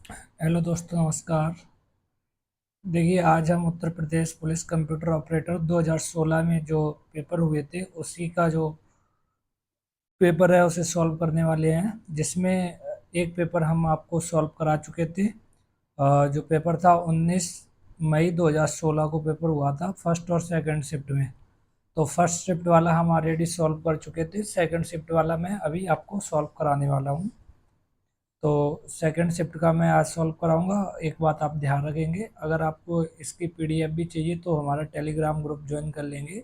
Hello दोस्तों, नमस्कार। देखिए, आज हम Uttar Pradesh police computer operator 2016 में जो पेपर हुए थे उसी का जो पेपर है उसे सॉल्व करने वाले हैं, जिसमें एक पेपर हम आपको सॉल्व करा चुके थे। जो पेपर था 19 मई 2016 को पेपर हुआ था, फर्स्ट और सेकंड शिफ्ट में। तो फर्स्ट शिफ्ट वाला हम ऑलरेडी सॉल्व कर चुके थे, सेकंड शिफ्ट वाला मैं अभी आपको सॉल्व कराने वाला हूँ। तो सेकंड शिफ्ट का मैं आज सॉल्व कराऊंगा। एक बात आप ध्यान रखेंगे, अगर आपको इसकी पीडीएफ भी चाहिए तो हमारा टेलीग्राम ग्रुप ज्वाइन कर लेंगे,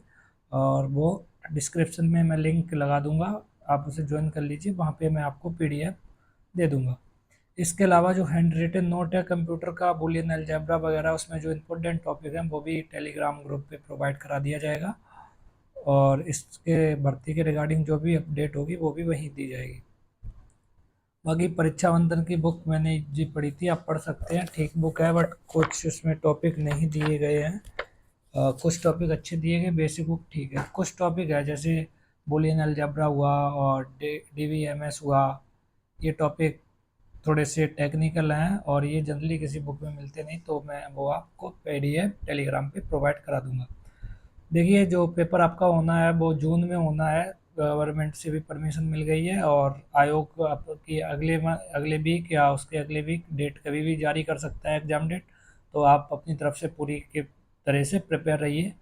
और वो डिस्क्रिप्शन में मैं लिंक लगा दूंगा, आप उसे ज्वाइन कर लीजिए, वहाँ पे मैं आपको पीडीएफ दे दूंगा। इसके अलावा जो हैंड रिटन नोट है कंप्यूटर का, बूलियन अलजेब्रा वगैरह, उसमें जो इम्पोर्टेंट टॉपिक हैं वो भी टेलीग्राम ग्रुप पे प्रोवाइड करा दिया जाएगा, और इसके भर्ती के रिगार्डिंग जो भी अपडेट होगी वो भी वहीं दी जाएगी। बाकी परीक्षा बंधन की बुक मैंने जी पढ़ी थी, आप पढ़ सकते हैं, ठीक बुक है, बट कुछ उसमें टॉपिक नहीं दिए गए हैं। कुछ टॉपिक अच्छे दिए गए, बेसिक बुक ठीक है, कुछ टॉपिक है जैसे बूलियन अलजेब्रा हुआ और डीवीएमएस हुआ, ये टॉपिक थोड़े से टेक्निकल हैं और ये जनरली किसी बुक में मिलते नहीं, तो मैं वो आपको पीडीएफ टेलीग्राम पे प्रोवाइड करा दूंगा। देखिए, जो पेपर आपका होना है वो जून में होना है, गवर्नमेंट से भी परमिशन मिल गई है, और आयोग आपकी अगले वीक या उसके अगले वीक डेट कभी भी जारी कर सकता है, एग्ज़ाम डेट। तो आप अपनी तरफ से पूरी के तरह से प्रिपेयर रहिए।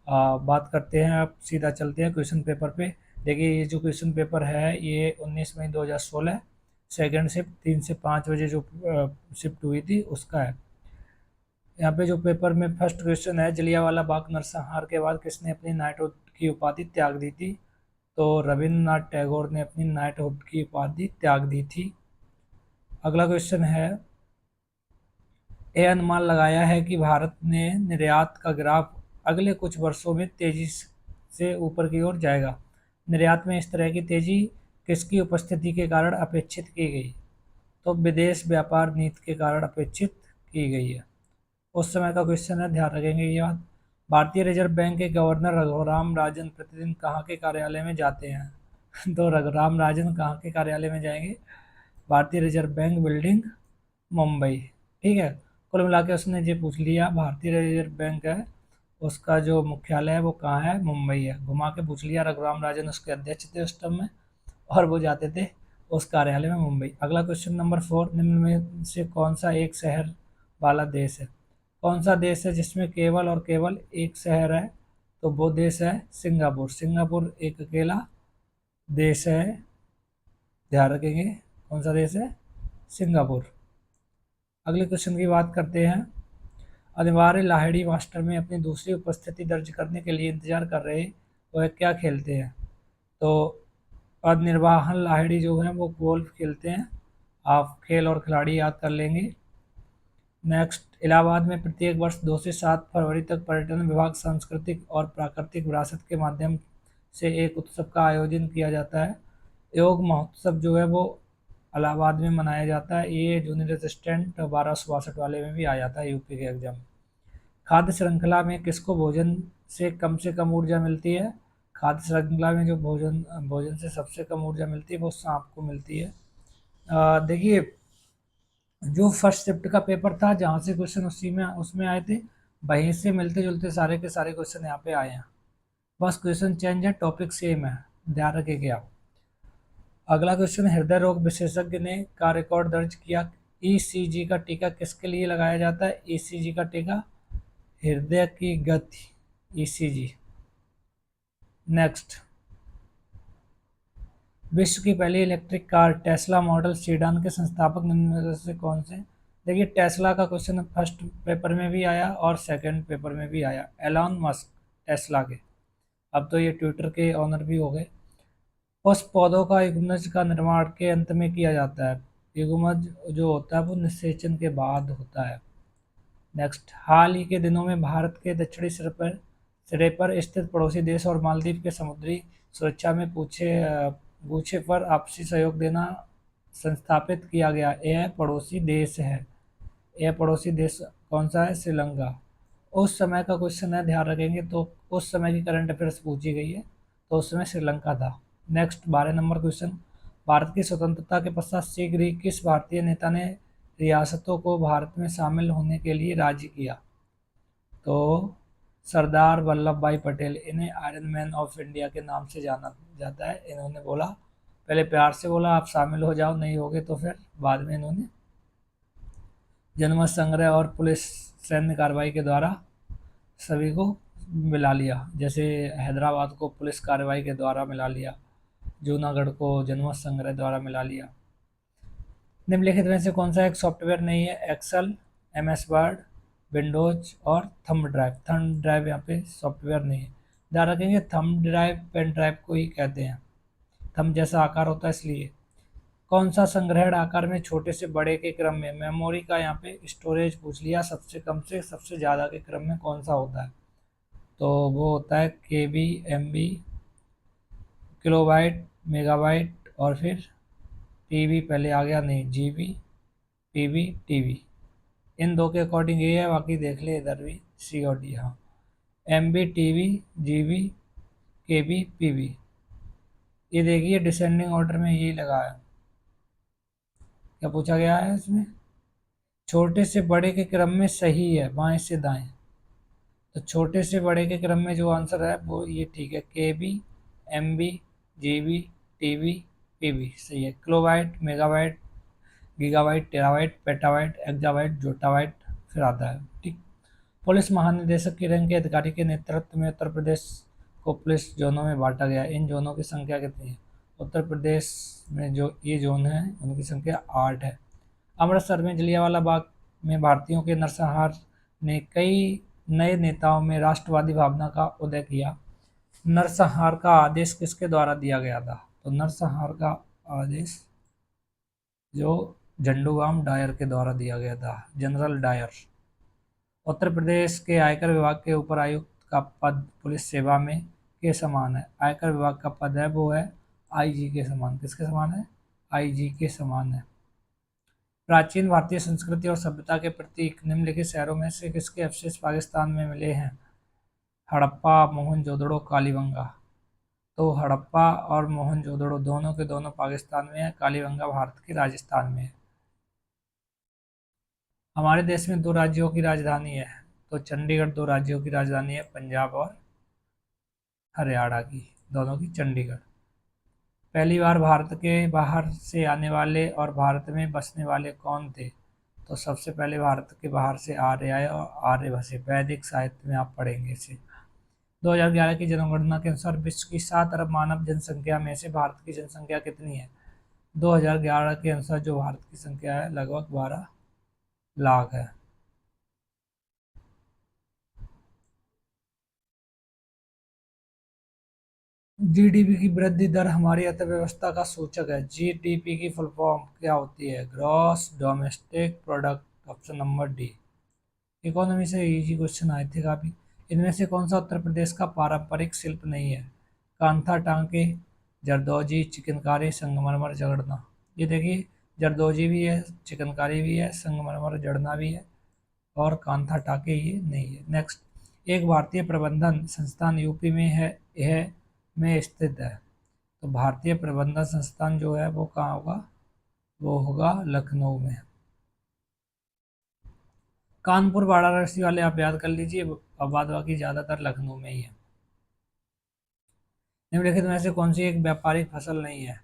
बात करते हैं, आप सीधा चलते हैं क्वेश्चन पेपर पे। देखिए, ये जो क्वेश्चन पेपर है ये 19 मई 2016 सेकेंड शिफ्ट 3 से 5 बजे जो शिफ्ट हुई थी उसका है। यहाँ पे जो पेपर में फर्स्ट क्वेश्चन है, जलियांवाला बाग नरसंहार के बाद किसने अपनी नाइटहुड की उपाधि त्याग दी थी? तो रविंद्रनाथ टैगोर ने अपनी नाइटहुड की उपाधि त्याग दी थी। अगला क्वेश्चन है, यह अनुमान लगाया है कि भारत ने निर्यात का ग्राफ अगले कुछ वर्षों में तेजी से ऊपर की ओर जाएगा। निर्यात में इस तरह की तेजी किसकी उपस्थिति के कारण अपेक्षित की गई? तो विदेश व्यापार नीति के कारण अपेक्षित की गई है। उस समय का क्वेश्चन है, ध्यान रखेंगे ये बात। भारतीय रिजर्व बैंक के गवर्नर रघुराम राजन प्रतिदिन कहाँ के कार्यालय में जाते हैं? तो रघुराम राजन कहाँ के कार्यालय में जाएंगे? भारतीय रिजर्व बैंक बिल्डिंग, मुंबई। ठीक है, कुल मिला के उसने ये पूछ लिया, भारतीय रिजर्व बैंक है उसका जो मुख्यालय है वो कहाँ है? मुंबई है। घुमा के पूछ लिया, रघुराम राजन उसके अध्यक्ष थे उस टाइम में, और वो जाते थे उस कार्यालय में, मुंबई। अगला क्वेश्चन नंबर 4, निम्न में से कौन सा एक शहर वाला देश है? कौन सा देश है जिसमें केवल और केवल एक शहर है? तो वो देश है सिंगापुर। सिंगापुर एक अकेला देश है, ध्यान रखेंगे। कौन सा देश है? सिंगापुर। अगले क्वेश्चन की बात करते हैं, अनिवार्य लाहिड़ी मास्टर में अपनी दूसरी उपस्थिति दर्ज करने के लिए इंतजार कर रहे वह क्या खेलते हैं? तो निर्वाहन लाहिड़ी जो है वो गोल्फ खेलते हैं। आप खेल और खिलाड़ी याद कर लेंगे। नेक्स्ट, इलाहाबाद में प्रत्येक वर्ष 2 से 7 फरवरी तक पर्यटन विभाग सांस्कृतिक और प्राकृतिक विरासत के माध्यम से एक उत्सव का आयोजन किया जाता है। योग महोत्सव जो है वो इलाहाबाद में मनाया जाता है। ये जूनियर असिस्टेंट 1262 वाले में भी आ जाता है, यूपी के एग्जाम। खाद्य श्रृंखला में किसको भोजन से कम ऊर्जा मिलती है? खाद्य श्रृंखला में जो भोजन भोजन से सबसे कम ऊर्जा मिलती है वो सांप को मिलती है। देखिए, जो फर्स्ट शिफ्ट का पेपर था जहाँ से क्वेश्चन उसी में उसमें आए थे, वहीं से मिलते जुलते सारे के सारे क्वेश्चन यहाँ पे आए हैं। बस क्वेश्चन चेंज है, टॉपिक सेम है, ध्यान रखिए आप। अगला क्वेश्चन, हृदय रोग विशेषज्ञ ने का रिकॉर्ड दर्ज किया, ईसीजी का टीका किसके लिए लगाया जाता है? ईसीजी का टीका हृदय की गति, ईसीजी। नेक्स्ट, विश्व की पहली electric car Tesla model sedan के संस्थापक निम्न में से कौन से? देखिए, टेस्ला का क्वेश्चन फर्स्ट पेपर में भी आया और सेकंड पेपर में भी आया, एलॉन मस्क, टेस्ला के, अब तो ये ट्विटर के ऑनर भी हो गए। उस पौधों का युग्मज का निर्माण के अंत में किया जाता है। युग्मज जो होता है वो निषेचन के बाद होता है। नेक्स्ट, हाल ही के दिनों में भारत के दक्षिणी सिरे पर स्थित पड़ोसी देश और मालदीव के समुद्री सुरक्षा में पूछे पर आपसी सहयोग देना संस्थापित किया गया। यह पड़ोसी देश है, यह पड़ोसी देश कौन सा है? श्रीलंका। उस समय का क्वेश्चन है, ध्यान रखेंगे, तो उस समय की करंट अफेयर्स पूछी गई है, तो उस समय श्रीलंका था। नेक्स्ट, 12 नंबर क्वेश्चन, भारत की स्वतंत्रता के पश्चात शीघ्र ही किस भारतीय नेता ने रियासतों को भारत में शामिल होने के लिए राजी किया? तो सरदार वल्लभ भाई पटेल, इन्हें आयरन मैन ऑफ इंडिया के नाम से जाना जाता है। इन्होंने बोला, पहले प्यार से बोला आप शामिल हो जाओ, नहीं होगे तो फिर बाद में इन्होंने जनमत संग्रह और पुलिस सैन्य कार्रवाई के द्वारा सभी को मिला लिया। जैसे हैदराबाद को पुलिस कार्रवाई के द्वारा मिला लिया, जूनागढ़ को जनमत संग्रह द्वारा मिला लिया। निम्नलिखित में से कौन सा एक सॉफ्टवेयर नहीं है? Excel, M S Word, Windows और थंब ड्राइव। थंब ड्राइव यहाँ पे सॉफ्टवेयर नहीं है। ध्यान रखेंगे, थंब ड्राइव पेन ड्राइव को ही कहते हैं, थंब जैसा आकार होता है इसलिए। कौन सा संग्रहण आकार में छोटे से बड़े के क्रम में, मेमोरी का यहाँ पे स्टोरेज पूछ लिया, सबसे कम से सबसे ज़्यादा के क्रम में कौन सा होता है? तो वो होता है KB, MB, किलोबाइट, मेगाबाइट और फिर PB पहले आ गया, नहीं GB, PB, TB। इन दो के अकॉर्डिंग ये है, बाकी देख ले इधर भी C और D। हाँ, MB, TB, GB, KB, PB। ये देखिए डिसेंडिंग ऑर्डर में यही लगा है। क्या पूछा गया है इसमें? छोटे से बड़े के क्रम में सही है, बाएं से दाएं। तो छोटे से बड़े के क्रम में जो आंसर है वो ये ठीक है, KB, MB, GB, TB, PB सही है। Kilobyte, megabyte, gigabyte, terabyte, petabyte, exabyte, zettabyte फिर आता है, ठीक। पुलिस महानिदेशक के रैंक के अधिकारी के नेतृत्व में उत्तर प्रदेश को पुलिस जोनों में बांटा गया। इन जोनों की संख्या कितनी है? उत्तर प्रदेश में जो ये जोन है उनकी संख्या 8 है। अमृतसर में जलियांवाला बाग में भारतीयों के नरसंहार ने कई नए नेताओं में राष्ट्रवादी भावना का उदय किया। नरसंहार का आदेश किसके द्वारा दिया गया था? तो नरसंहार का आदेश जो झंडूबाम डायर के द्वारा दिया गया था, जनरल डायर। उत्तर प्रदेश के आयकर विभाग के उपर आयुक्त का पद पुलिस सेवा में के समान है। आयकर विभाग का पद है वो है IG के समान। किसके समान है? IG के समान है। प्राचीन भारतीय संस्कृति और सभ्यता के प्रतीक निम्नलिखित शहरों में से किसके अवशेष पाकिस्तान में मिले हैं? हड़प्पा, मोहनजोदड़ो, कालीबंगा। तो हड़प्पा और मोहनजोदड़ो दोनों के दोनों पाकिस्तान में है, कालीबंगा भारत के राजस्थान में है। हमारे देश में 2 राज्यों की राजधानी है, तो चंडीगढ़ 2 राज्यों की राजधानी है, पंजाब और हरियाणा की, दोनों की चंडीगढ़। पहली बार भारत के बाहर से आने वाले और भारत में बसने वाले कौन थे? तो सबसे पहले भारत के बाहर से आर्य आए और आर्य बसे। वैदिक साहित्य में आप पढ़ेंगे इसे। 2011 की जनगणना के अनुसार विश्व की 7 अरब मानव जनसंख्या में से भारत की जनसंख्या कितनी है? 2011 के अनुसार जो भारत की संख्या है लगभग 12 लाख है। GDP की वृद्धि दर हमारी अर्थव्यवस्था का सूचक है। GDP की फुल फॉर्म क्या होती है? Gross domestic product. Option number D। Economy से इजी क्वेश्चन आए थे काफ़ी। इनमें से कौन सा उत्तर प्रदेश का पारंपरिक शिल्प नहीं है? कांथा, टांके, जरदोजी, चिकनकारी, संगमरमर, जड़ना। ये देखिए, जरदोजी भी है, चिकनकारी भी है, संगमरमर, जड़ना भी है और कांथा टाके ये नहीं है। नेक्स्ट, एक भारतीय प्रबंधन संस्थान यूपी में है, यह में स्थित है। तो भारतीय प्रबंधन संस्थान जो है वो कहाँ होगा? वो होगा लखनऊ में। कानपुर, वाराणसी वाले आप याद कर लीजिए, और बाद बाकी ज़्यादातर लखनऊ में ही है। निम्नलिखित में से कौन सी एक व्यापारिक फसल नहीं है?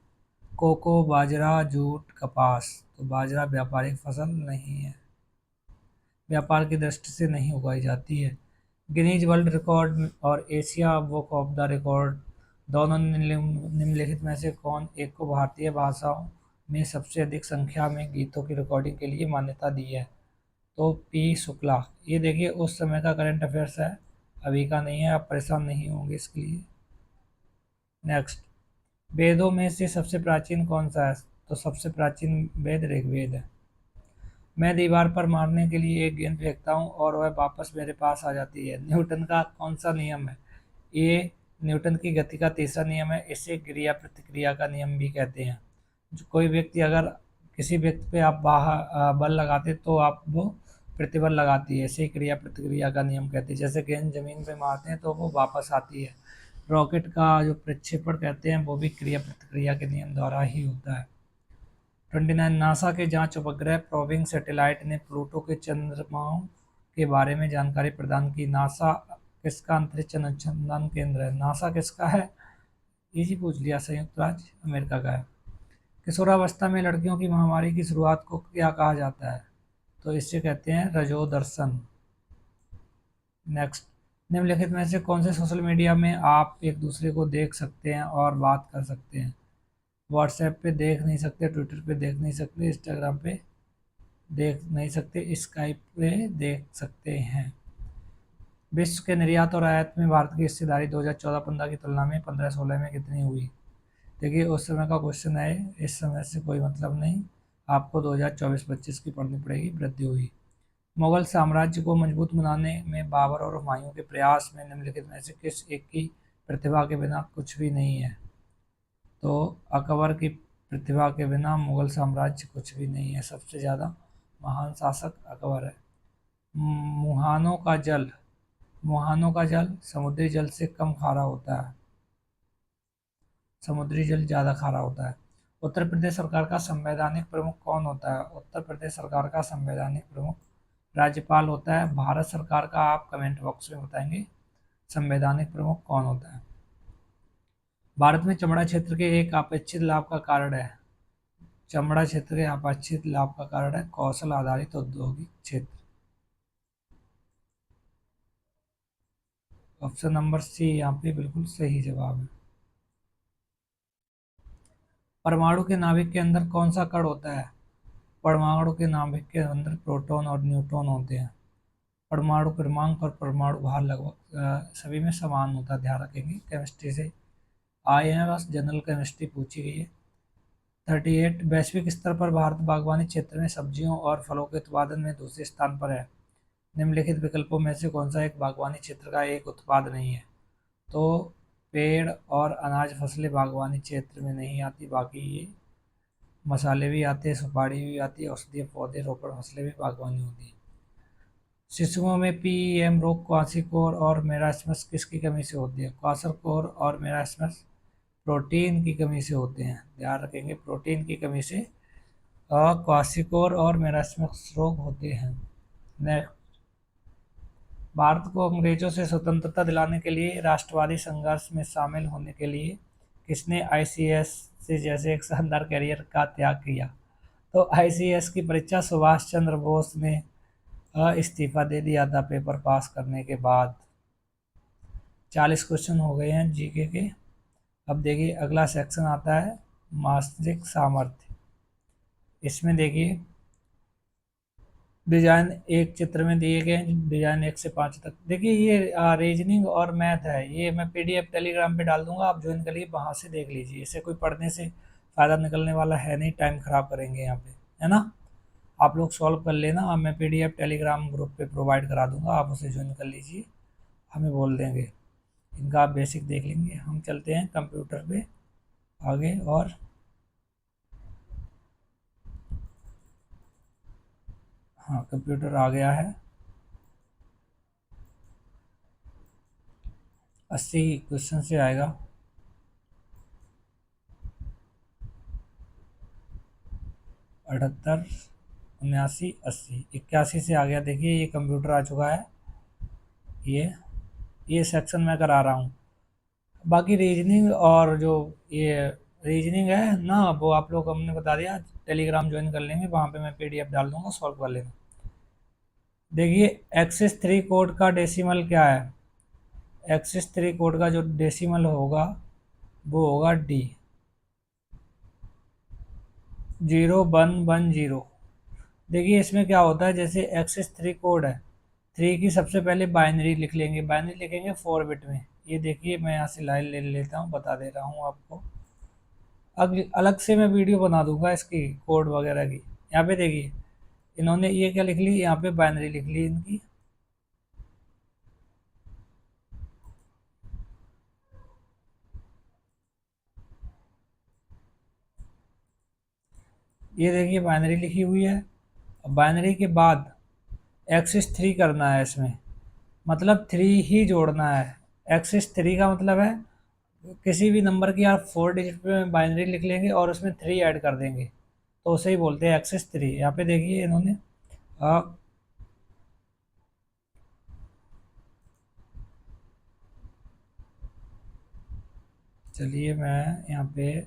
कोको, बाजरा, जूट, कपास। तो बाजरा व्यापारिक फसल नहीं है, व्यापार की दृष्टि से नहीं उगाई जाती है। गिनीज वर्ल्ड रिकॉर्ड और Asia book of the record दोनों निम्नलिखित में से कौन एक को भारतीय भाषाओं में सबसे अधिक संख्या में गीतों की रिकॉर्डिंग के लिए मान्यता दी है? तो P शुक्ला। ये देखिए उस समय का करंट अफेयर्स है, अभी का नहीं है, आप परेशान नहीं होंगे इसके लिए। नेक्स्ट, वेदों में से सबसे प्राचीन कौन सा है? तो सबसे प्राचीन वेद ऋग्वेद है। मैं दीवार पर मारने के लिए एक गेंद फेंकता हूँ और वह वापस मेरे पास आ जाती है। न्यूटन का कौन सा नियम है? ये न्यूटन की गति का तीसरा नियम है। इसे क्रिया प्रतिक्रिया का नियम भी कहते हैं। जो कोई व्यक्ति अगर किसी व्यक्ति पे आप बल लगाते तो आप वो प्रतिबल लगाती है, इसे क्रिया प्रतिक्रिया का नियम कहते हैं। जैसे गेंद जमीन पे मारते हैं तो वो वापस आती है। रॉकेट का जो प्रक्षेपण कहते हैं वो भी क्रिया प्रतिक्रिया के नियम द्वारा ही होता है। 29 नासा के जांच उपग्रह प्रोबिंग सैटेलाइट ने प्लूटो के चंद्रमाओं के बारे में जानकारी प्रदान की। नासा किसका अंतरिक्ष अनुसंधान केंद्र है? नासा किसका है? इजी पूछ लिया। संयुक्त राज्य अमेरिका का है। किशोरावस्था में लड़कियों की महामारी की शुरुआत को क्या कहा जाता है? तो इसे कहते हैं रजोदर्शन। नेक्स्ट, निम्नलिखित में से कौन से सोशल मीडिया में आप एक दूसरे को देख सकते हैं और बात कर सकते हैं? व्हाट्सएप पे देख नहीं सकते, ट्विटर पे देख नहीं सकते, इंस्टाग्राम पे देख नहीं सकते, स्काइप पे देख सकते हैं। विश्व के निर्यात और आयात में भारत की हिस्सेदारी 2014-15 की तुलना में 15-16 में कितनी हुई? देखिए, उस समय का क्वेश्चन है, इस समय से कोई मतलब नहीं, आपको 2024-25 की पढ़नी पड़ेगी। वृद्धि हुई। मुगल साम्राज्य को मजबूत बनाने में बाबर और हुमायूं के प्रयास में निम्नलिखित में से किस एक की प्रतिभा के बिना कुछ भी नहीं है? तो अकबर की प्रतिभा के बिना मुगल साम्राज्य कुछ भी नहीं है। सबसे ज़्यादा महान शासक अकबर है। मुहानों का जल मुहानों का जल समुद्री जल से कम खारा होता है, समुद्री जल ज़्यादा खारा होता है। उत्तर प्रदेश सरकार का संवैधानिक प्रमुख कौन होता है? उत्तर प्रदेश सरकार का संवैधानिक प्रमुख राज्यपाल होता है। भारत सरकार का आप कमेंट बॉक्स में बताएंगे संवैधानिक प्रमुख कौन होता है। भारत में चमड़ा क्षेत्र के एक अपेक्षित लाभ का कारण है। चमड़ा क्षेत्र के अपेक्षित लाभ का कारण है कौशल आधारित औद्योगिक क्षेत्र। ऑप्शन नंबर सी यहाँ पे बिल्कुल सही जवाब है। परमाणु के नाभिक के अंदर कौन सा कण होता है? परमाणु के नाभिक के अंदर प्रोटॉन और न्यूट्रॉन होते हैं। परमाणु क्रमांक और परमाणु भार लगभग सभी में समान होता है, ध्यान रखेंगे। केमिस्ट्री से आए हैं, बस जनरल केमिस्ट्री पूछी गई है। 38, वैश्विक स्तर पर भारत बागवानी क्षेत्र में सब्जियों और फलों के उत्पादन में दूसरे स्थान पर है। निम्नलिखित विकल्पों में से कौन सा एक बागवानी क्षेत्र का एक उत्पाद नहीं है? तो पेड़ और अनाज फसलें बागवानी क्षेत्र में नहीं आती, बाकी ये मसाले भी आते हैं, सुपारी भी आती है, औषधीय पौधे रोपण फसलें भी बागवानी होती है। शिशुओं में पीईएम रोग क्वाशियोर और मेरास्मस किसकी कमी से होती है? क्वाशरकोर और मेरास्मस प्रोटीन की कमी से होते हैं, ध्यान रखेंगे, प्रोटीन की कमी से क्वाशियोर और मेरास्मस रोग होते हैं। नेक्स्ट, भारत को अंग्रेजों से स्वतंत्रता दिलाने के लिए राष्ट्रवादी संघर्ष में शामिल होने के लिए किसने आईसीएस से जैसे एक शानदार करियर का त्याग किया? तो आईसीएस की परीक्षा सुभाष चंद्र बोस ने इस्तीफा दे दिया था पेपर पास करने के बाद। 40 क्वेश्चन हो गए हैं जीके के। अब देखिए अगला सेक्शन आता है मानसिक सामर्थ्य। इसमें देखिए डिजाइन एक चित्र में दिए गए हैं, डिजाइन 1 से 5 तक। देखिए ये रीजनिंग और मैथ है, ये मैं पीडीएफ टेलीग्राम पे डाल दूंगा, आप ज्वाइन करिए, वहाँ से देख लीजिए। इसे कोई पढ़ने से फ़ायदा निकलने वाला है नहीं, टाइम ख़राब करेंगे यहाँ पे, है ना। आप लोग सॉल्व कर लेना, अब मैं पीडीएफ टेलीग्राम ग्रुप पे प्रोवाइड करा दूंगा, आप उसे ज्वाइन कर लीजिए, हमें बोल देंगे, इनका आप बेसिक देख लेंगे। हम चलते हैं कंप्यूटर पे आगे। और हाँ, कंप्यूटर आ गया है। 80 क्वेश्चन से आएगा। 78, 79, 80, 81 से आ गया। देखिए ये कंप्यूटर आ चुका है, ये सेक्शन मैं करा रहा हूँ। बाकी रीजनिंग और जो ये रीजनिंग है ना, वो आप लोग हमने बता दिया, टेलीग्राम ज्वाइन कर लेंगे, वहाँ पे मैं पीडीएफ डाल दूंगा, सॉल्व कर लेना। देखिए एक्सिस 3 कोड का डेसिमल क्या है? एक्सिस 3 कोड का जो डेसिमल होगा वो होगा डी, 0110। देखिए इसमें क्या होता है, जैसे एक्सिस 3 कोड है, 3 की सबसे पहले बाइनरी लिख लेंगे, बाइनरी लिखेंगे 4 बिट में। ये देखिए मैं यहाँ से लाइन ले लेता हूँ, बता दे रहा हूँ आपको। अलग से मैं वीडियो बना दूंगा इसकी कोड वगैरह की। यहाँ पे देखिए इन्होंने ये क्या लिख ली, यहाँ पे बाइनरी लिख ली इनकी। ये देखिए बाइनरी लिखी हुई है। बाइनरी के बाद एक्सिस 3 करना है इसमें, मतलब 3 ही जोड़ना है। एक्सिस 3 का मतलब है किसी भी नंबर की आप 4 डिजिट पे बाइनरी लिख लेंगे और उसमें 3 ऐड कर देंगे, तो उसे ही बोलते हैं एक्सेस 3। यहाँ पे देखिए इन्होंने चलिए मैं यहाँ पे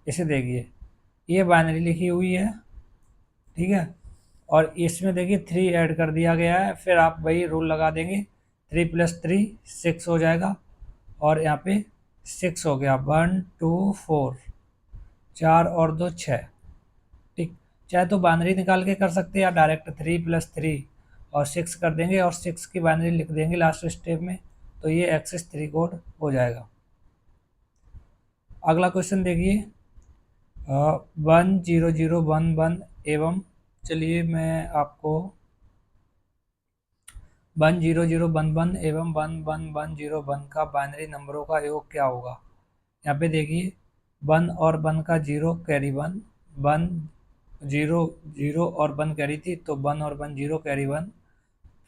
इसे देखिए, ये बाइनरी लिखी हुई है, ठीक है, और इसमें देखिए 3 ऐड कर दिया गया है। फिर आप वही रूल लगा देंगे, 3 + 3 6 हो जाएगा, और यहाँ पे 6 हो गया, 1 2 4, 4 और 2 6, ठीक। चाहे तो बाइनरी निकाल के कर सकते हैं या डायरेक्ट 3 + 3 और 6 कर देंगे और 6 की बाइनरी लिख देंगे लास्ट स्टेप में, तो ये एक्सेस 3 कोड हो जाएगा। अगला क्वेश्चन देखिए, 1 0 0 1 1 एवं, चलिए मैं आपको 1 0 0 1 1 एवं 1 1 1 0 1 का बाइनरी नंबरों का योग क्या होगा। यहाँ पे देखिए 1 और 1 का 0 कैरी 1, 1 0 0 और 1 कैरी थी, तो 1 और 1 0 कैरी 1,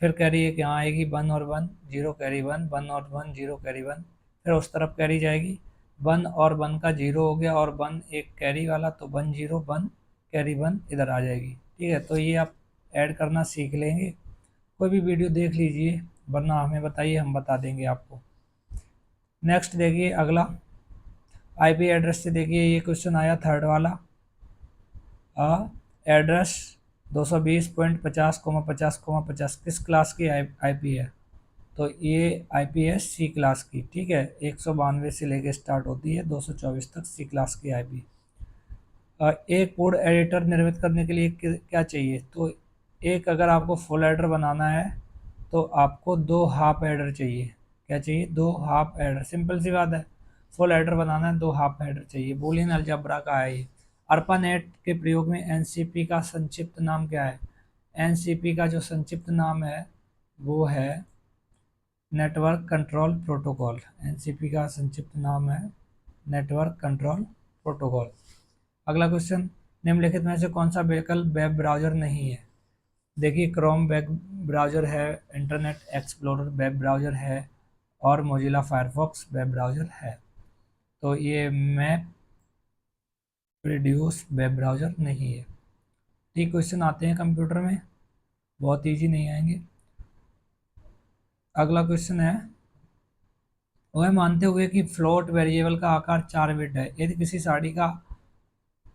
फिर कैरी एक यहाँ आएगी 1 और 1 0 कैरी 1, 1 और 1 0 कैरी 1, फिर उस तरफ कैरी जाएगी, 1 और 1 का 0 हो गया और 1 एक कैरी वाला, तो 1 0 1 कैरी 1 इधर आ जाएगी, ठीक है। तो ये आप ऐड करना सीख लेंगे, कोई भी वीडियो देख लीजिए, वरना हमें बताइए, हम बता देंगे आपको। नेक्स्ट देखिए अगला, आईपी एड्रेस से देखिए ये क्वेश्चन आया थर्ड वाला, एड्रेस 220.50,50,50 किस क्लास की आईपी है, तो ये आईपी है सी क्लास की, ठीक है। 192 से लेके स्टार्ट होती है 224 तक सी क्लास की आईपी। एक कोड एडिटर निर्मित करने के लिए क्या चाहिए, तो एक अगर आपको फुल एडर बनाना है तो आपको 2 हाफ एडर चाहिए। क्या चाहिए, 2 हाफ एडर, सिंपल सी बात है, फुल एडर बनाना है 2 हाफ एडर चाहिए। बूलियन अलजेब्रा का है ये। अर्पानेट के प्रयोग में एनसीपी का संक्षिप्त नाम क्या है, एनसीपी का जो संक्षिप्त नाम है वो है नेटवर्क कंट्रोल प्रोटोकॉल। एनसीपी का संक्षिप्त नाम है नेटवर्क कंट्रोल प्रोटोकॉल। अगला क्वेश्चन, निम्नलिखित में से कौन सा विकल्प वेब ब्राउज़र नहीं है। देखिए क्रोम वेब ब्राउज़र है, इंटरनेट एक्सप्लोरर वेब ब्राउज़र है, और मोजिला फायरफॉक्स वेब ब्राउज़र है। तो ये मैप प्रोड्यूस वेब ब्राउज़र नहीं है। ठीक, क्वेश्चन आते हैं कंप्यूटर में, बहुत ईजी नहीं आएंगे। अगला क्वेश्चन है, वह मानते हुए कि फ्लोट वेरिएबल का आकार 4 बिट है, यदि किसी साड़ी का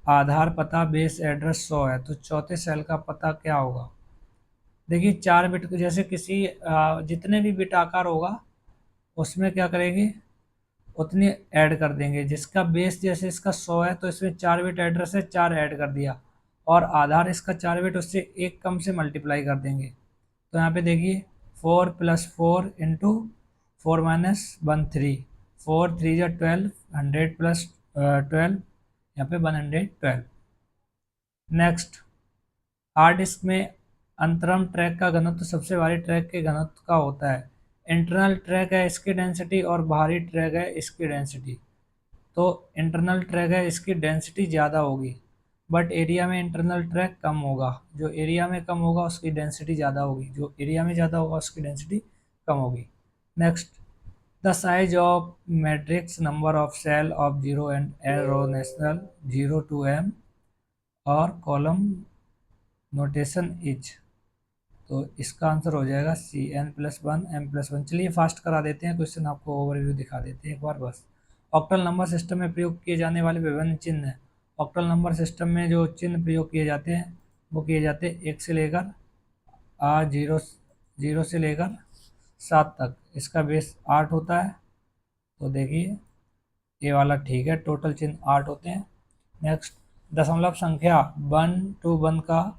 आधार पता बेस एड्रेस 100 है तो चौथे सेल का पता क्या होगा। देखिए 4 बिट को, जैसे किसी जितने भी बिट आकार होगा उसमें क्या करेंगे, उतनी ऐड कर देंगे। जिसका बेस जैसे इसका 100 है तो इसमें 4 बिट एड्रेस है, 4 ऐड कर दिया, और आधार इसका 4 बिट, उससे एक कम से मल्टीप्लाई कर देंगे। तो यहाँ पे देखिए 4 + 4 इंटू 4 - 1 3, 4 3 या 12, 100 + 12, यहाँ पे 112। नेक्स्ट, हार्ड डिस्क में अंतरम ट्रैक का घनत्व सबसे भारी ट्रैक के घनत्व का होता है। इंटरनल ट्रैक है इसकी डेंसिटी और बाहरी ट्रैक है इसकी डेंसिटी। तो इंटरनल ट्रैक है इसकी डेंसिटी ज़्यादा होगी, बट एरिया में इंटरनल ट्रैक कम होगा। जो एरिया में कम होगा उसकी डेंसिटी ज़्यादा होगी, जो एरिया में ज़्यादा होगा उसकी डेंसिटी कम होगी। Next, the size of matrix number of cell of zero and row national 0 to m और कॉलम नोटेशन इज, तो इसका आंसर हो जाएगा Cn+1 m+1। चलिए फास्ट करा देते हैं क्वेश्चन, आपको ओवरव्यू दिखा देते हैं एक बार बस। ऑक्टल नंबर सिस्टम में प्रयोग किए जाने वाले विभिन्न चिन्ह। ऑक्टल नंबर सिस्टम में जो चिन्ह प्रयोग किए जाते हैं वो किए जाते हैं 1 से लेकर 0 से लेकर 7 तक। इसका बेस 8 होता है, तो देखिए ये वाला ठीक है, टोटल चिन्ह 8 होते हैं। नेक्स्ट, दशमलव संख्या 1 to 1 का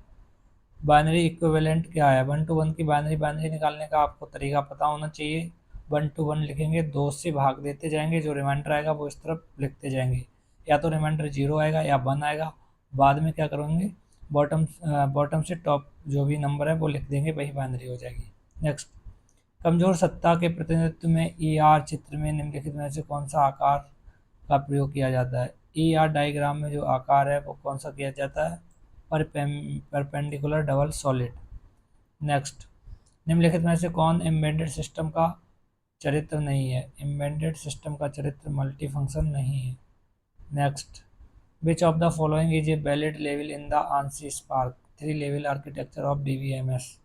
बाइनरी इक्विवेलेंट क्या है। 1 to 1 की बाइनरी निकालने का आपको तरीका पता होना चाहिए। 1 to 1 लिखेंगे, 2 से भाग देते जाएंगे, जो रिमाइंडर आएगा वो इस तरफ लिखते जाएंगे, या तो रिमाइंडर 0 आएगा या 1 आएगा। बाद में क्या करेंगे, बॉटम से टॉप जो भी नंबर है वो लिख देंगे, वही बाइनरी हो जाएगी। नेक्स्ट, कमजोर सत्ता के प्रतिनिधित्व में ER चित्र में निम्नलिखित में से कौन सा आकार का प्रयोग किया जाता है। ER डायग्राम में जो आकार है वो कौन सा किया जाता है, परपेंडिकुलर डबल सॉलिड। नेक्स्ट, निम्नलिखित में से कौन एम्बेडेड सिस्टम का चरित्र नहीं है। एम्बेडेड सिस्टम का चरित्र मल्टी फंक्शन नहीं है। Next, which of the following is a valid level in the ANSI SPARC three level architecture of DBMS.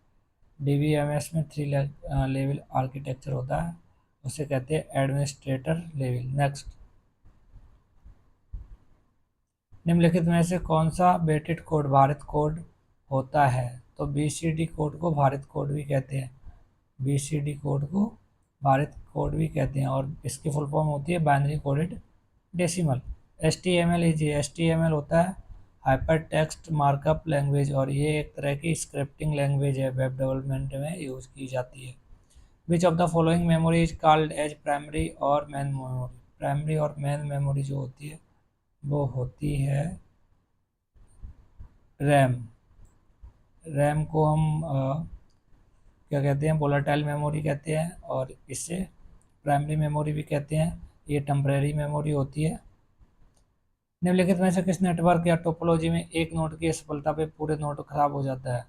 DBMS में थ्री लेवल आर्किटेक्चर होता है, उसे कहते हैं एडमिनिस्ट्रेटर लेवल। नेक्स्ट, निम्नलिखित में से कौन सा वेटेड कोड भारत कोड होता है? तो बीसीडी कोड को भारत कोड भी कहते हैं, बीसीडी कोड को भारत कोड भी कहते हैं, और इसकी फुल फॉर्म होती है binary coded decimal. HTML HTML होता है हाइपर टेक्स्ट मार्कअप लैंग्वेज, और ये एक तरह की स्क्रिप्टिंग लैंग्वेज है, वेब डेवलपमेंट में यूज़ की जाती है। Which of the following memory is called as primary और मेन मेमोरी? प्राइमरी और मेन मेमोरी जो होती है वो होती है रैम। रैम को हम क्या कहते हैं, वोलेटाइल मेमोरी कहते हैं, और इसे प्राइमरी मेमोरी भी कहते हैं। ये टेम्परेरी मेमोरी होती है। निम्नलिखित में से किस नेटवर्क या टोपोलॉजी में एक नोड की असफलता पे पूरे नोड खराब हो जाता है?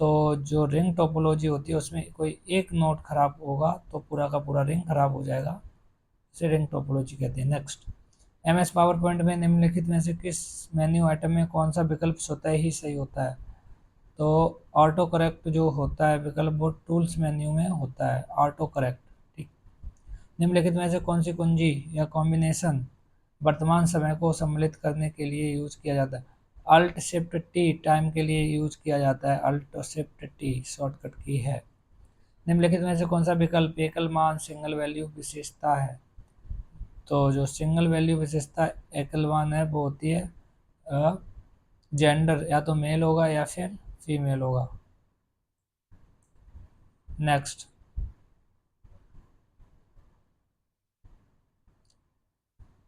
तो जो रिंग टोपोलॉजी होती है उसमें कोई एक नोड खराब होगा तो पूरा का पूरा रिंग खराब हो जाएगा, इसे रिंग टोपोलॉजी कहते हैं। नेक्स्ट, एमएस पावर पॉइंट में निम्नलिखित में से किस मेन्यू आइटम में कौन सा विकल्प स्वतः ही सही होता है? तो ऑटो करेक्ट जो होता है विकल्प वो टूल्स मेन्यू में होता है, ऑटो करेक्ट। ठीक, निम्नलिखित में से कौन सी कुंजी या कॉम्बिनेशन वर्तमान समय को सम्मिलित करने के लिए यूज किया जाता है? अल्ट शिफ्ट टी टाइम के लिए यूज किया जाता है, अल्ट शिफ्ट टी शॉर्टकट की है। निम्नलिखित में से कौन सा विकल्प एकल मान सिंगल वैल्यू विशेषता है? तो जो सिंगल वैल्यू विशेषता एकल मान है वो होती है जेंडर, या तो मेल होगा या फिर फीमेल होगा। Next,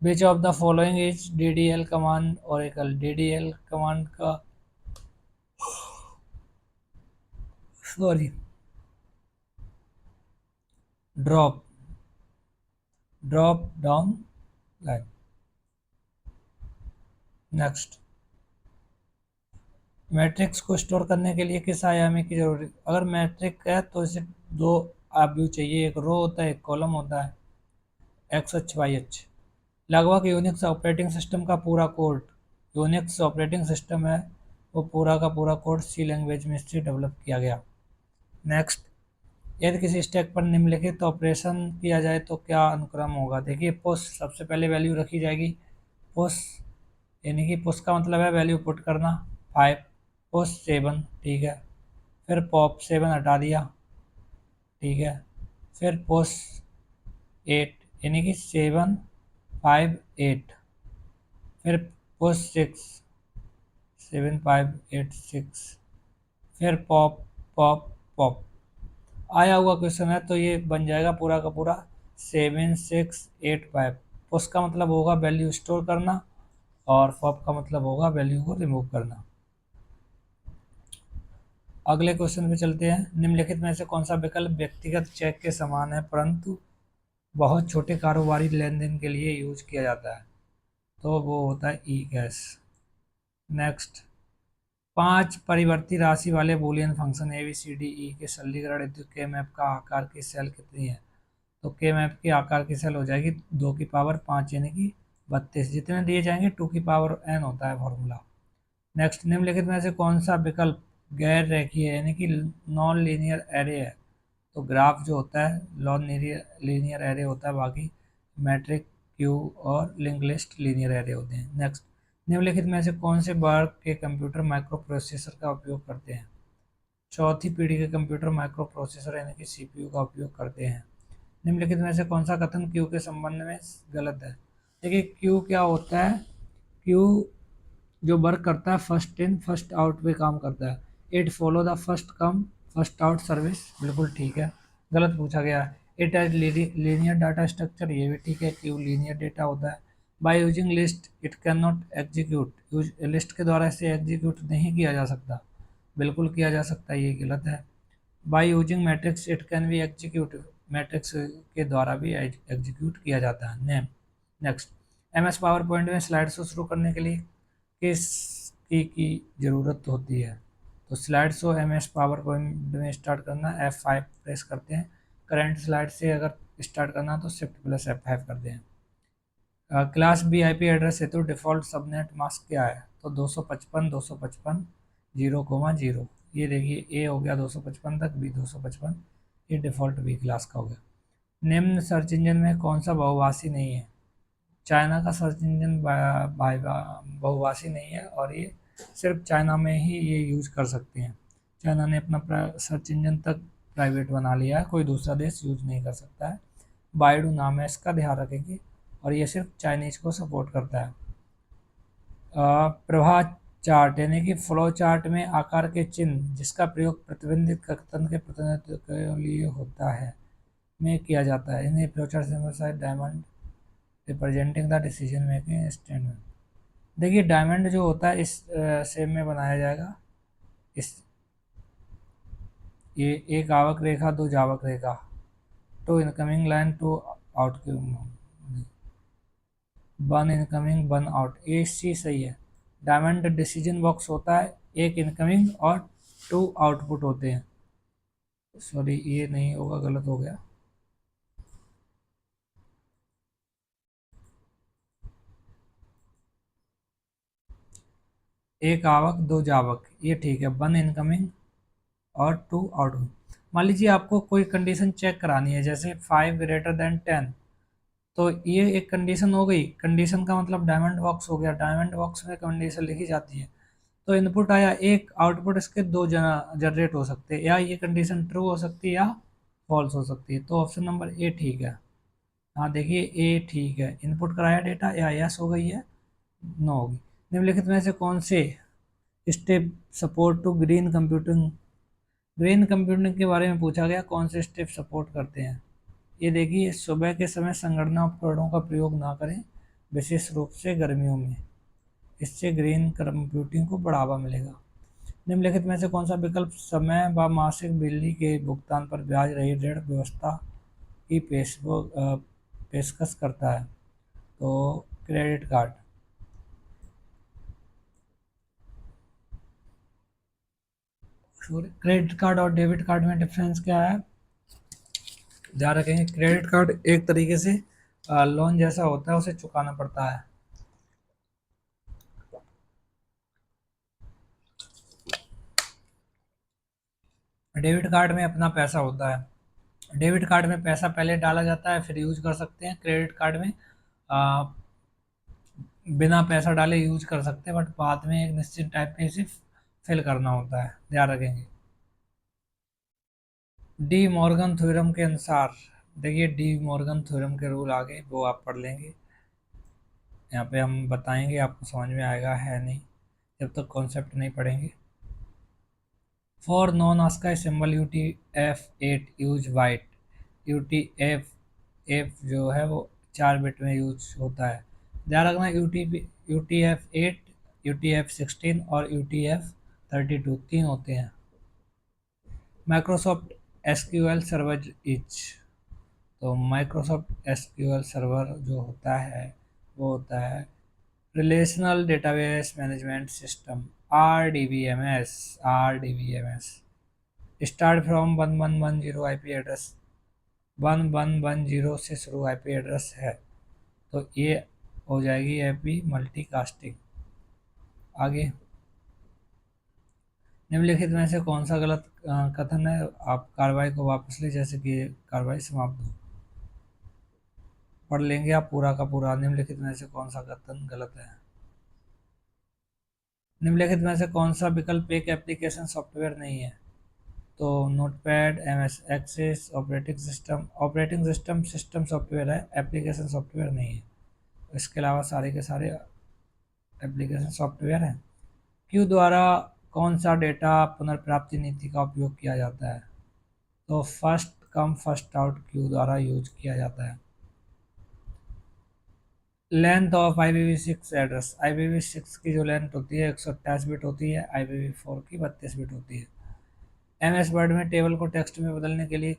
which of the following is DDL command Oracle? DDL command का sorry drop drop down line. Next, matrix को स्टोर करने के लिए किस आयामी की जरूरत? अगर मैट्रिक है तो इसे दो व्यू चाहिए, एक रो होता है एक कॉलम होता है, एक्स एच वाई एच। लगभग यूनिक्स ऑपरेटिंग सिस्टम का पूरा कोड, यूनिक्स ऑपरेटिंग सिस्टम है वो पूरा का पूरा कोड सी लैंग्वेज में से डेवलप किया गया। नेक्स्ट, यदि किसी स्टैक पर निम्नलिखित ऑपरेशन किया जाए तो क्या अनुक्रम होगा? देखिए, पुश सबसे पहले वैल्यू रखी जाएगी, पुश यानी कि पुश का मतलब है वैल्यू पुट करना 5, पुश 7, ठीक है, फिर पॉप 7 हटा दिया, ठीक है, फिर पुश 8 यानी कि 7 5 8, फिर पुश 6 7 5 8 6, फिर पॉप पॉप पॉप। आया हुआ क्वेश्चन है तो ये बन जाएगा पूरा का पूरा 7 6 8 5। पुश का मतलब होगा वैल्यू स्टोर करना, और पॉप का मतलब होगा वैल्यू को रिमूव करना। अगले क्वेश्चन पे चलते हैं। निम्नलिखित में से कौन सा विकल्प व्यक्तिगत चेक के समान है परंतु बहुत छोटे कारोबारी लेन देन के लिए यूज किया जाता है? तो वो होता है ई कैश। नेक्स्ट, 5 परिवर्ती राशि वाले Boolean function A B C D E के सरलीकरण हेतु के मैप का आकार की सेल कितनी है? तो के मैप के आकार की सेल हो जाएगी 2 की पावर 5 यानी कि 32। जितने दिए जाएंगे 2 की पावर n होता है फॉर्मूला। नेक्स्ट, निम्नलिखित में से कौन सा विकल्प गैर रेखीय यानी कि नॉन लीनियर एरे है? तो ग्राफ जो होता है नॉन लीनियर एरे होता है, बाकी मैट्रिक क्यू और लिंक लिस्ट लीनियर एरे होते हैं। नेक्स्ट, निम्नलिखित में से कौन से वर्ग के कंप्यूटर माइक्रो प्रोसेसर का उपयोग करते हैं? चौथी पीढ़ी के कंप्यूटर माइक्रो प्रोसेसर यानी कि सीपीयू का उपयोग करते हैं। निम्नलिखित में से कौन सा कथन क्यू के संबंध में गलत है? देखिए, क्यू क्या होता है, क्यू जो वर्क करता है फर्स्ट इन फर्स्ट आउट पे काम करता है। It follow the first come first out service, बिल्कुल ठीक है, गलत पूछा गया है। It as linear data structure, ये भी ठीक है, क्यों लीनियर डेटा होता है। By using list it can not execute, list के द्वारा इसे एग्जीक्यूट नहीं किया जा सकता, बिल्कुल किया जा सकता है, ये गलत है। By using matrix it can be execute, matrix के द्वारा भी एग्जीक्यूट किया जाता है। Next, M S PowerPoint में स्लाइड शो शुरू करने के लिए किस की ज़रूरत होती है? तो slide show M S PowerPoint में स्टार्ट करना F5 प्रेस करते हैं, करंट स्लाइड से अगर स्टार्ट करना तो शिफ्ट प्लस F5 करते हैं। क्लास बी आईपी एड्रेस हेतु डिफ़ॉल्ट सबनेट मास्क क्या है? तो 255 0,0 ये देखिए, ए हो गया 255 तक, बी 255, ये डिफ़ॉल्ट बी क्लास का हो गया। निम्न सर्च इंजन में कौन सा बहुभाषी नहीं है? चाइना का सर्च इंजन बहुभाषी नहीं है, और ये सिर्फ चाइना में ही ये यूज कर सकते हैं। चाइना ने अपना सर्च इंजन तक प्राइवेट बना लिया है, कोई दूसरा देश यूज नहीं कर सकता है। बाइडू नाम है इसका, ध्यान रखेंगे, और ये सिर्फ चाइनीज को सपोर्ट करता है। प्रवाह चार्ट यानी कि फ्लो चार्ट में आकार के चिन्ह जिसका प्रयोग प्रतिबंधित कथन के प्रतिनिधित्व के लिए होता है में किया जाता है, इन्हें flow chart symbol diamond representing the decision making statement. देखिए, डायमंड जो होता है इस शेप में बनाया जाएगा। इस ये एक आवक रेखा, दो जावक रेखा, two incoming line, two out, one incoming one out, ये चीज सही है। डायमंड डिसीजन बॉक्स होता है, एक इनकमिंग और टू आउटपुट होते हैं। सॉरी, ये नहीं होगा, गलत हो गया। एक आवक दो जावक, ये ठीक है। वन इनकमिंग और टू आउटपुट। मान लीजिए आपको कोई कंडीशन चेक करानी है, जैसे 5 > 10, तो ये एक कंडीशन हो गई। कंडीशन का मतलब डायमंड बॉक्स हो गया, डायमंड बॉक्स में कंडीशन लिखी जाती है। तो इनपुट आया एक, आउटपुट इसके दो जनरेट हो सकते हैं, या ये कंडीशन ट्रू हो सकती है या फॉल्स हो सकती है। तो ऑप्शन नंबर ए ठीक है। हाँ देखिए, ए ठीक है। इनपुट कराया डेटा, या यस हो गई है, नो होगी। निम्नलिखित में से कौन से step support to green computing, green computing के बारे में पूछा गया, कौन से स्टेप सपोर्ट करते हैं? ये देखिए, सुबह के समय संगणना उपकरणों का प्रयोग ना करें, विशेष रूप से गर्मियों में, इससे ग्रीन कंप्यूटिंग को बढ़ावा मिलेगा। निम्नलिखित में से कौन सा विकल्प समय व मासिक बिजली के भुगतान पर ब्याज रहित ऋण व्यवस्था की पेशकश करता है? तो क्रेडिट कार्ड। क्रेडिट कार्ड और डेबिट कार्ड में डिफरेंस क्या है? ध्यान रखेंगे, क्रेडिट कार्ड एक तरीके से लोन जैसा होता है, उसे चुकाना पड़ता है। डेबिट कार्ड में अपना पैसा होता है। डेबिट कार्ड में पैसा पहले डाला जाता है, फिर यूज कर सकते हैं। क्रेडिट कार्ड में आ, बिना पैसा डाले यूज कर सकते हैं, बट बाद में एक निश्चित टाइप पे इसे फिल करना होता है, ध्यान रखेंगे। डी मॉर्गन थ्योरम के अनुसार, देखिए डी मॉर्गन थ्योरम के रूल आगे वो आप पढ़ लेंगे, यहाँ पे हम बताएंगे, आपको समझ में आएगा है नहीं जब तक कॉन्सेप्ट नहीं पढ़ेंगे। For non ASCII symbol UTF-8 use white, UTF F जो है वो 4 बिट में यूज होता है। ध्यान रखना, UTF-8, UTF-16 और UTF-32 तीन होते हैं। माइक्रोसॉफ्ट एसक्यूएल सर्वर इच, तो माइक्रोसॉफ्ट एसक्यूएल सर्वर जो होता है वो होता है relational database management system, RDBMS। Start from 1110 IP address, 1110 से शुरू आईपी एड्रेस है, तो ये हो जाएगी आईपी मल्टीकास्टिंग। आगे, निम्नलिखित में से कौन सा गलत कथन है? आप कार्रवाई को वापस ले, जैसे कि कार्रवाई समाप्त हो, पढ़ लेंगे आप पूरा का पूरा। निम्नलिखित में से कौन सा कथन गलत है? निम्नलिखित में से कौन सा विकल्प एक एप्लीकेशन सॉफ्टवेयर नहीं है? तो Notepad, MS Access, operating system system software है, एप्लीकेशन सॉफ्टवेयर नहीं है। इसके अलावा सारे के सारे एप्लीकेशन सॉफ्टवेयर हैं। क्यू द्वारा कौन सा डेटा पुनर्प्राप्ति नीति का उपयोग किया जाता है? तो first come first out Q द्वारा यूज किया जाता है। Length of IPv6 address, IPv6 की जो लेंथ होती है 128 बिट होती है, IPv4 की 32 बिट होती है। MS वर्ड में टेबल को टेक्स्ट में बदलने के लिए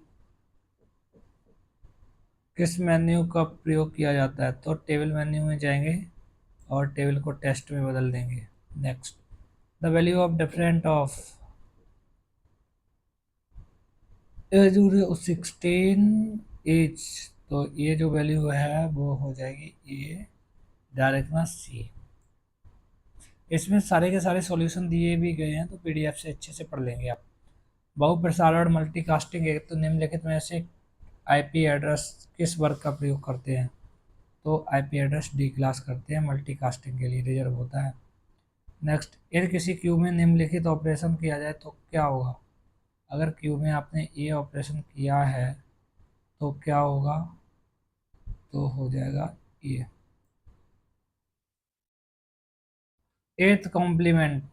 किस मेन्यू का प्रयोग किया जाता है? तो टेबल मेन्यू में जाएंगे और टेबल को टेक्स्ट में बदल देंगे। Next, the value of different of 16 as, तो ये जो वैल्यू है वो हो जाएगी ये डायरेक्ट सी। इसमें सारे के सारे सॉल्यूशन दिए भी गए हैं, तो पीडीएफ से अच्छे से पढ़ लेंगे आप। बहुप्रसारण मल्टीकास्टिंग है, तो निम्नलिखित में से आईपी एड्रेस किस वर्ग का प्रयोग करते हैं? तो आईपी एड्रेस डी क्लास करते हैं, मल्टीकास्टिंग के लिए रिजर्व होता है। नेक्स्ट, यदि किसी क्यू में निम्नलिखित ऑपरेशन किया जाए तो क्या होगा? अगर क्यू में आपने ये ऑपरेशन किया है तो क्या होगा? तो हो जाएगा ये। एट कॉम्प्लीमेंट,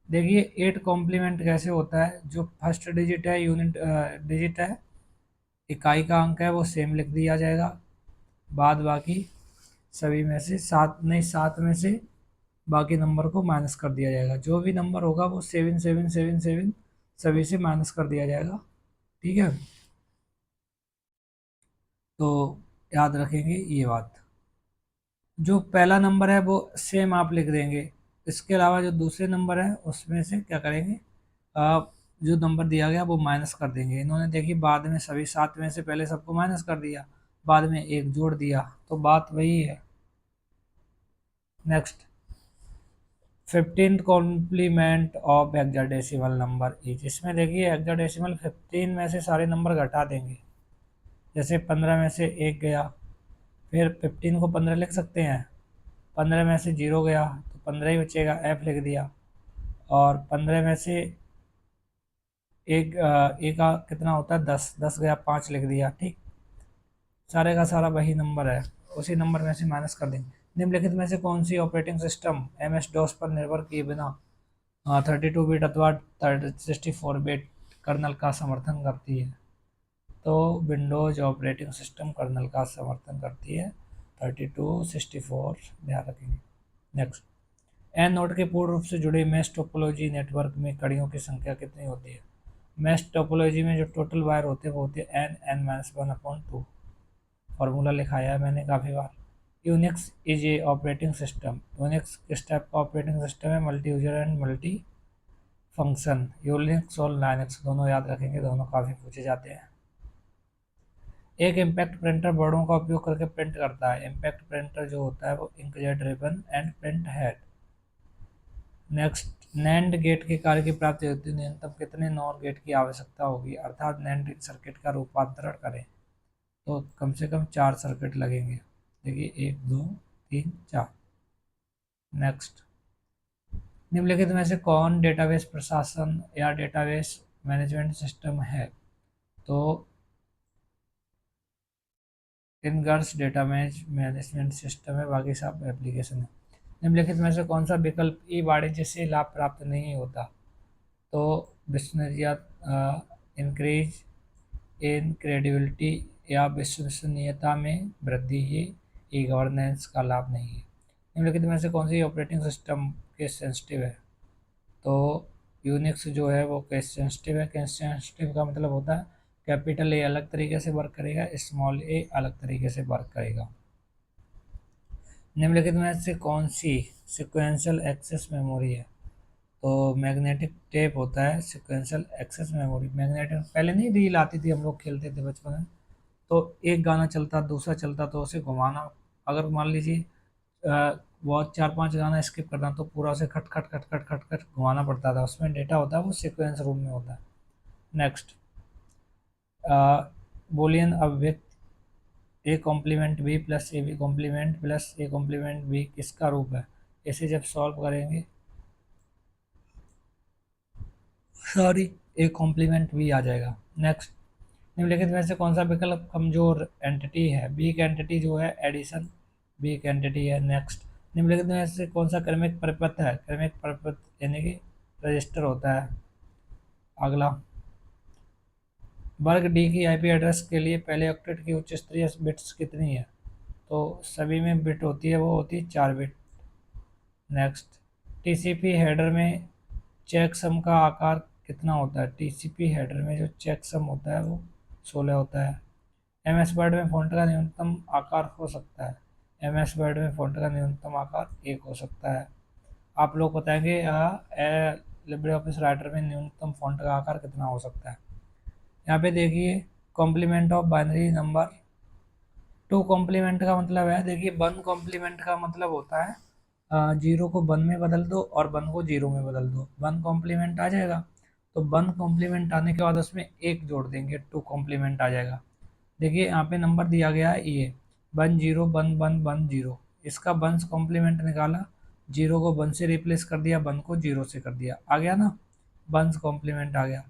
देखिए एट कॉम्प्लीमेंट कैसे होता है? जो फर्स्ट डिजिट है, यूनिट डिजिट है, इकाई का अंक है, वो सेम लिख दिया जाएगा। बाद बाकी सभी में से सात, नहीं सात में से बाकी नंबर को माइनस कर दिया जाएगा। जो भी नंबर होगा वो 7777 सभी से माइनस कर दिया जाएगा। ठीक है, तो याद रखेंगे ये बात। जो पहला नंबर है वो सेम आप लिख देंगे। इसके अलावा जो दूसरे नंबर है उसमें से क्या करेंगे, आप जो नंबर दिया गया वो माइनस कर देंगे। इन्होंने देखी बाद में सभी सात में से पहले सबको माइनस कर दिया, बाद में एक जोड़ दिया, तो बात वही है। Next, 15th complement of hexadecimal number is. इसमें देखिए हेक्साडेसिमल 15 में से सारे नंबर घटा देंगे। जैसे 15 में से एक गया, फिर 15 को 15 लिख सकते हैं, 15 में से जीरो गया तो 15 ही बचेगा, एफ लिख दिया। और 15 में से एक एक का कितना होता है, 10, 10 गया, 5 लिख दिया। ठीक, सारे का सारा वही नंबर है, उसी नंबर में से माइनस कर देंगे। निम्नलिखित में से कौन सी operating system M S DOS पर निर्भर किए बिना 32 बिट अथवा 64 बिट कर्नल का समर्थन करती है? तो विंडोज ऑपरेटिंग सिस्टम कर्नल का समर्थन करती है, 32, 64 ध्यान रखेंगे। नेक्स्ट, एन नोड के पूर्ण रूप से जुड़े मैश टोपोलॉजी नेटवर्क में कड़ियों की संख्या कितनी होती है? मैश टोपोलॉजी में जो टोटल वायर होते हैं वो होते हैं n(n-1/2). फार्मूला लिखाया है मैंने काफ़ी बार। Unix is a operating system. Unix किस टाइप का ऑपरेटिंग सिस्टम है? Multi user and multi function. Unix और लाइनक्स दोनों याद रखेंगे, दोनों काफ़ी पूछे जाते हैं। एक इम्पैक्ट प्रिंटर वर्डों का उपयोग करके प्रिंट करता है। इम्पैक्ट प्रिंटर जो होता है वो inkjet ribbon and print head. Next, NAND gate के कार्य की प्राप्ति हेतु न्यूनतम कितने नॉर गेट की आवश्यकता होगी, अर्थात नैंड सर्किट का रूपांतरण करें तो कम से कम 4 सर्किट लगेंगे। देखिए 1, 2, 3, 4। नेक्स्ट, निम्नलिखित में से कौन डेटाबेस प्रशासन या डेटाबेस मैनेजमेंट सिस्टम है? तो इनगर्स डेटा मैनेजमेंट सिस्टम है, बाकी सब एप्लीकेशन है। निम्नलिखित में से कौन सा विकल्प ई वाणिज्य से लाभ प्राप्त नहीं होता? तो विश्वसनीयता, इंक्रीज इन क्रेडिबिलिटी या विश्वसनीयता में वृद्धि, ये ई गवर्नेंस का लाभ नहीं है। निम्नलिखित में से कौन सी ऑपरेटिंग सिस्टम केस सेंसिटिव है? तो यूनिक्स जो है वो केस सेंसिटिव है। केस सेंसिटिव का मतलब होता है कैपिटल ए अलग तरीके से वर्क करेगा, स्मॉल ए अलग तरीके से वर्क करेगा। निम्नलिखित में से कौन सी सिक्वेंशियल एक्सेस मेमोरी है? तो मैग्नेटिक टेप होता है सिक्वेंशियल एक्सेस मेमोरी। मैग्नेटिक, पहले नहीं रील आती थी, हम लोग खेलते थे बचपन में, तो एक गाना चलता दूसरा चलता तो उसे घुमाना, अगर मान लीजिए बहुत 4-5 गाना स्किप करना तो पूरा उसे खट खट खट खट खट खट घुमाना पड़ता था। उसमें डेटा होता है वो सीक्वेंस रूप में होता है। नेक्स्ट, बोलियन अभिव्यक्ति A complement B plus A B complement plus A complement B किसका रूप है? इसे जब सॉल्व करेंगे, सॉरी, ए कॉम्प्लीमेंट बी आ जाएगा। नेक्स्ट, निम्नलिखित में से कौन सा विकल्प कमजोर एंटिटी है? वीक एंटिटी जो है एडिशन वीक एंटिटी है। नेक्स्ट, निम्नलिखित में से कौन सा क्रमिक परिपथ है? क्रमिक परिपथ यानी कि रजिस्टर होता है। अगला, वर्ग डी की आईपी एड्रेस के लिए पहले ऑक्टेट की उच्च स्तरीय बिट्स कितनी है? तो सभी में बिट होती है, वो होती है 4 बिट। नेक्स्ट, टीसीपी हेडर में चेकसम का आकार कितना होता है? टीसीपी हेडर में जो चेकसम होता है वो 16 होता है। एमएस वर्ड में फ़ॉन्ट का न्यूनतम आकार हो सकता है। एमएस वर्ड में फ़ॉन्ट का न्यूनतम आकार 1 हो सकता है। आप लोग बताएंगे लिब्रे ऑफिस राइटर में न्यूनतम फ़ॉन्ट का आकार कितना हो सकता है? यहाँ पे देखिए, complement of binary number two complement का मतलब है, देखिए वन कॉम्प्लीमेंट का मतलब होता है जीरो को वन में बदल दो और वन को जीरो में बदल दो, वन कॉम्प्लीमेंट आ जाएगा। तो वन कॉम्प्लीमेंट आने के बाद उसमें एक जोड़ देंगे, टू कॉम्प्लीमेंट आ जाएगा। देखिए यहाँ पे नंबर दिया गया है ये 10 1 1 1 0, इसका वंस कॉम्प्लीमेंट निकाला, जीरो को वन से रिप्लेस कर दिया, वन को जीरो से कर दिया, आ गया ना, वंस कॉम्प्लीमेंट आ गया।